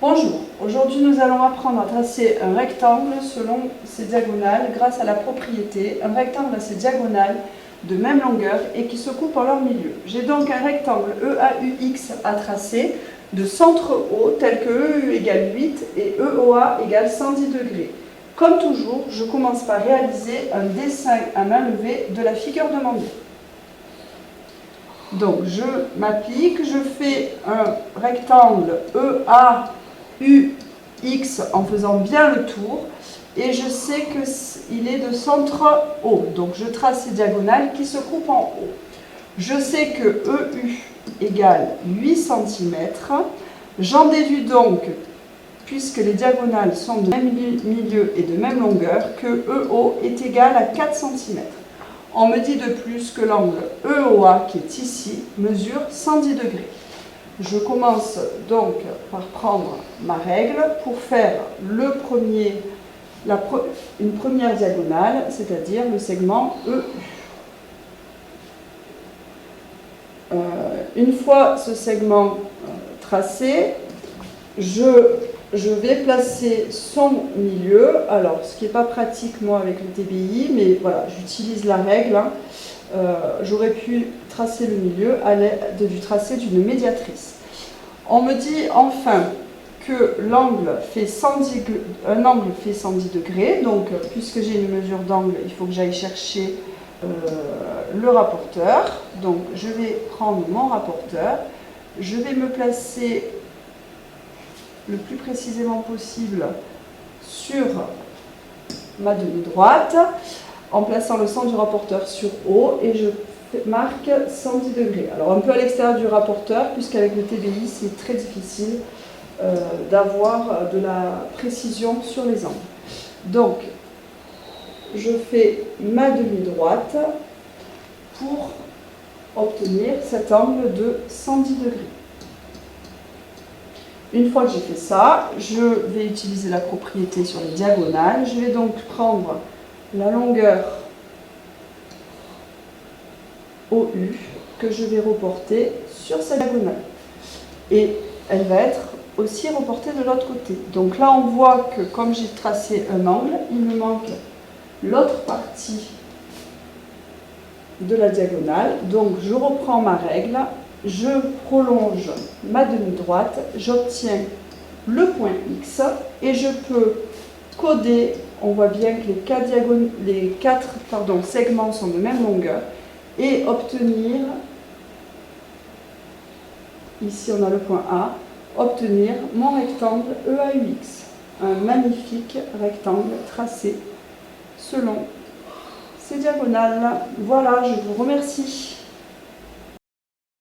Bonjour, aujourd'hui nous allons apprendre à tracer un rectangle selon ses diagonales grâce à la propriété un rectangle à ses diagonales de même longueur et qui se coupent en leur milieu. J'ai donc un rectangle EAUX à tracer de centre O tel que EU égale 8 et EOA égale 110 degrés. Comme toujours, je commence par réaliser un dessin à main levée de la figure demandée. Donc je m'applique, je fais un rectangle EAUX en faisant bien le tour et je sais qu'il est de centre O. Donc je trace ces diagonales qui se coupent en haut. Je sais que EU égale 8 cm. J'en déduis donc, puisque les diagonales sont de même milieu et de même longueur, que EO est égal à 4 cm. On me dit de plus que l'angle EOA, qui est ici, mesure 110 degrés. Je commence donc par prendre ma règle pour faire une première diagonale, c'est-à-dire le segment EU. Une fois ce segment tracé, je vais placer son milieu. Alors, ce qui n'est pas pratique, moi, avec le TBI, mais voilà, j'utilise la règle. J'aurais pu tracer le milieu à l'aide du tracé d'une médiatrice. On me dit enfin que l'angle fait 110 degrés. Donc, puisque j'ai une mesure d'angle, il faut que j'aille chercher le rapporteur. Donc, je vais prendre mon rapporteur. Je vais me placer le plus précisément possible sur ma demi-droite en plaçant le centre du rapporteur sur O et je marque 110 degrés. Alors un peu à l'extérieur du rapporteur puisqu'avec le TBI c'est très difficile d'avoir de la précision sur les angles. Donc je fais ma demi-droite pour obtenir cet angle de 110 degrés. Une fois que j'ai fait ça, je vais utiliser la propriété sur les diagonales. Je vais donc prendre la longueur OU que je vais reporter sur cette diagonale. Et elle va être aussi reportée de l'autre côté. Donc là, on voit que comme j'ai tracé un angle, il me manque l'autre partie de la diagonale. Donc je reprends ma règle. Je prolonge ma demi-droite, j'obtiens le point X et je peux coder, on voit bien que les quatre segments sont de même longueur, et obtenir, ici on a le point A, obtenir mon rectangle EAUX, un magnifique rectangle tracé selon ces diagonales. Voilà, je vous remercie.